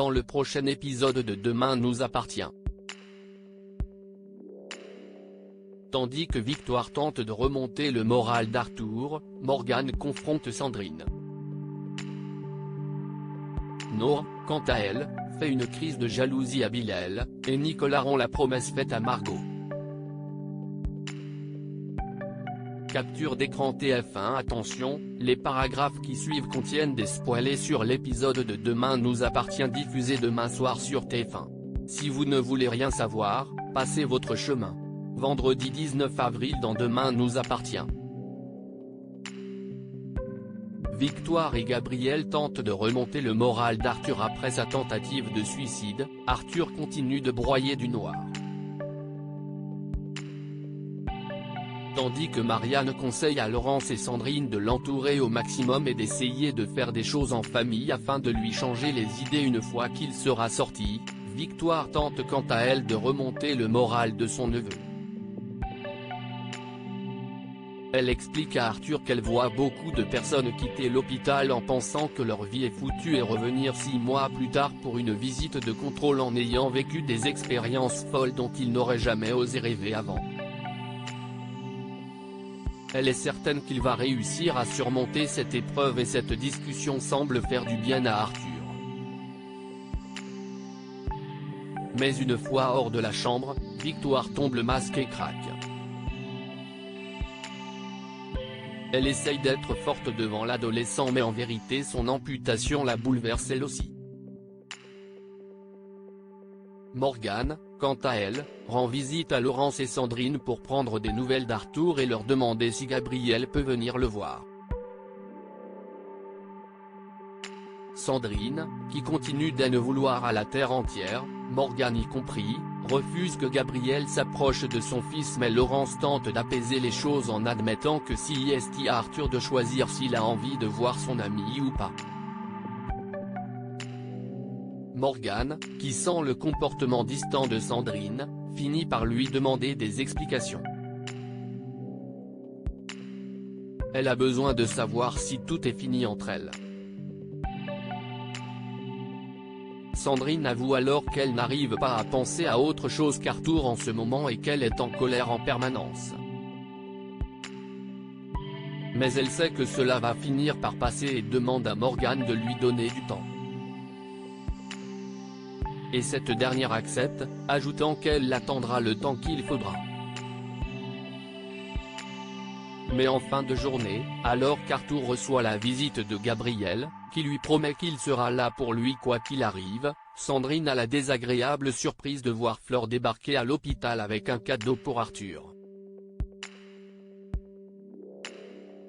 dans le prochain épisode de Demain nous appartient. Tandis que Victoire tente de remonter le moral d'Arthur, Morgane confronte Sandrine. Nour, quant à elle, fait une crise de jalousie à Bilal, et Nicolas rend la promesse faite à Margot. Capture d'écran TF1. Attention, les paragraphes qui suivent contiennent des spoilers sur l'épisode de Demain nous appartient diffusé demain soir sur TF1. Si vous ne voulez rien savoir, passez votre chemin. Vendredi 19 avril dans Demain nous appartient. Victoire et Gabriel tentent de remonter le moral d'Arthur après sa tentative de suicide. Arthur continue de broyer du noir. Tandis que Marianne conseille à Laurence et Sandrine de l'entourer au maximum et d'essayer de faire des choses en famille afin de lui changer les idées une fois qu'il sera sorti, Victoire tente quant à elle de remonter le moral de son neveu. Elle explique à Arthur qu'elle voit beaucoup de personnes quitter l'hôpital en pensant que leur vie est foutue et revenir 6 mois plus tard pour une visite de contrôle en ayant vécu des expériences folles dont ils n'auraient jamais osé rêver avant. Elle est certaine qu'il va réussir à surmonter cette épreuve et cette discussion semble faire du bien à Arthur. Mais une fois hors de la chambre, Victoire tombe le masque et craque. Elle essaye d'être forte devant l'adolescent mais en vérité son amputation la bouleverse elle aussi. Morgane, quant à elle, rend visite à Laurence et Sandrine pour prendre des nouvelles d'Arthur et leur demander si Gabriel peut venir le voir. Sandrine, qui continue d'en vouloir à la terre entière, Morgane y compris, refuse que Gabriel s'approche de son fils mais Laurence tente d'apaiser les choses en admettant que si est à Arthur de choisir s'il a envie de voir son ami ou pas. Morgane, qui sent le comportement distant de Sandrine, finit par lui demander des explications. Elle a besoin de savoir si tout est fini entre elles. Sandrine avoue alors qu'elle n'arrive pas à penser à autre chose qu'Arthur en ce moment et qu'elle est en colère en permanence. Mais elle sait que cela va finir par passer et demande à Morgane de lui donner du temps. Et cette dernière accepte, ajoutant qu'elle attendra le temps qu'il faudra. Mais en fin de journée, alors qu'Arthur reçoit la visite de Gabriel, qui lui promet qu'il sera là pour lui quoi qu'il arrive, Sandrine a la désagréable surprise de voir Fleur débarquer à l'hôpital avec un cadeau pour Arthur.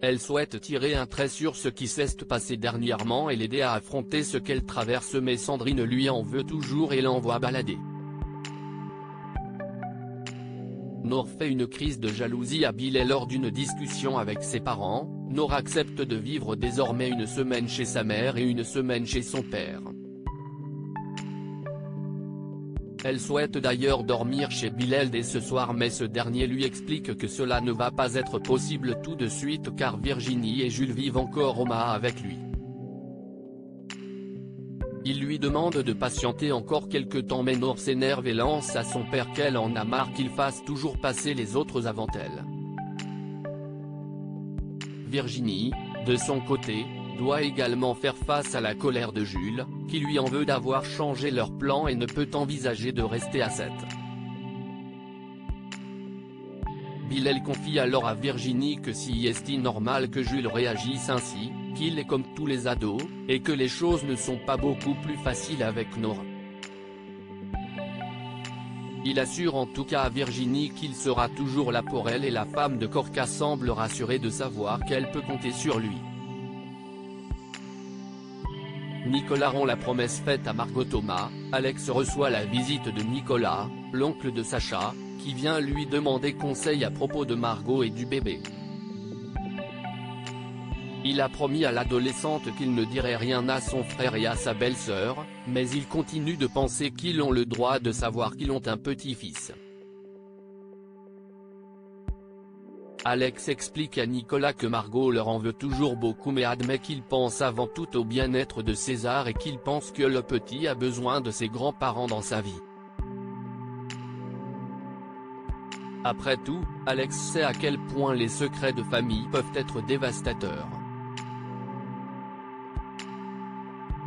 Elle souhaite tirer un trait sur ce qui s'est passé dernièrement et l'aider à affronter ce qu'elle traverse mais Sandrine lui en veut toujours et l'envoie balader. Nour fait une crise de jalousie à Bilal lors d'une discussion avec ses parents. Nour accepte de vivre désormais une semaine chez sa mère et une semaine chez son père. Elle souhaite d'ailleurs dormir chez Bilal dès ce soir mais ce dernier lui explique que cela ne va pas être possible tout de suite car Virginie et Jules vivent encore au Maha avec lui. Il lui demande de patienter encore quelque temps mais Nour s'énerve et lance à son père qu'elle en a marre qu'il fasse toujours passer les autres avant elle. Virginie, de son côté, doit également faire face à la colère de Jules, qui lui en veut d'avoir changé leur plan et ne peut envisager de rester à 7. Bilal confie alors à Virginie que si est normal que Jules réagisse ainsi, qu'il est comme tous les ados, et que les choses ne sont pas beaucoup plus faciles avec Nour. Il assure en tout cas à Virginie qu'il sera toujours là pour elle et la femme de Corca semble rassurée de savoir qu'elle peut compter sur lui. Nicolas rend la promesse faite à Margot Thomas. Alex reçoit la visite de Nicolas, l'oncle de Sacha, qui vient lui demander conseil à propos de Margot et du bébé. Il a promis à l'adolescente qu'il ne dirait rien à son frère et à sa belle-sœur, mais il continue de penser qu'ils ont le droit de savoir qu'ils ont un petit-fils. Alex explique à Nicolas que Margot leur en veut toujours beaucoup mais admet qu'il pense avant tout au bien-être de César et qu'il pense que le petit a besoin de ses grands-parents dans sa vie. Après tout, Alex sait à quel point les secrets de famille peuvent être dévastateurs.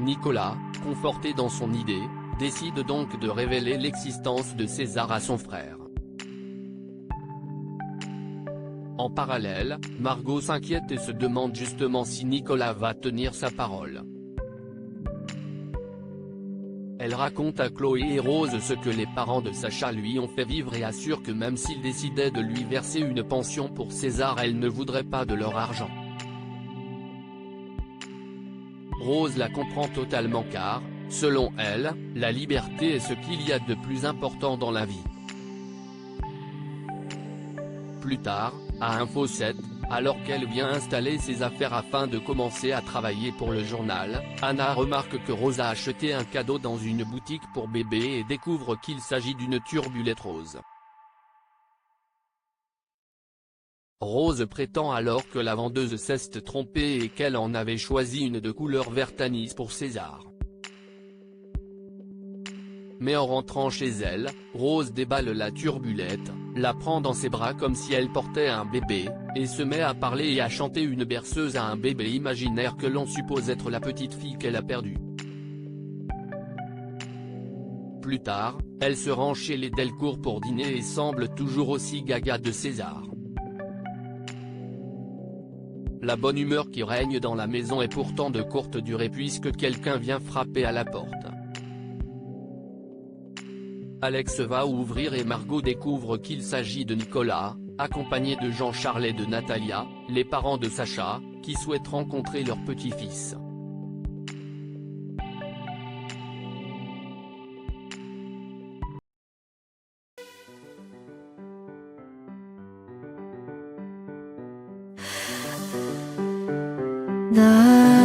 Nicolas, conforté dans son idée, décide donc de révéler l'existence de César à son frère. En parallèle, Margot s'inquiète et se demande justement si Nicolas va tenir sa parole. Elle raconte à Chloé et Rose ce que les parents de Sacha lui ont fait vivre et assure que même s'ils décidaient de lui verser une pension pour César, elle ne voudrait pas de leur argent. Rose la comprend totalement car, selon elle, la liberté est ce qu'il y a de plus important dans la vie. Plus tard, à Info 7, alors qu'elle vient installer ses affaires afin de commencer à travailler pour le journal, Anna remarque que Rose a acheté un cadeau dans une boutique pour bébé et découvre qu'il s'agit d'une turbulette rose. Rose prétend alors que la vendeuse s'est trompée et qu'elle en avait choisi une de couleur vert anis pour César. Mais en rentrant chez elle, Rose déballe la turbulette, la prend dans ses bras comme si elle portait un bébé, et se met à parler et à chanter une berceuse à un bébé imaginaire que l'on suppose être la petite fille qu'elle a perdue. Plus tard, elle se rend chez les Delcourt pour dîner et semble toujours aussi gaga de César. La bonne humeur qui règne dans la maison est pourtant de courte durée puisque quelqu'un vient frapper à la porte. Alex va ouvrir et Margot découvre qu'il s'agit de Nicolas, accompagné de Jean-Charles et de Natalia, les parents de Sacha, qui souhaitent rencontrer leur petit-fils. 나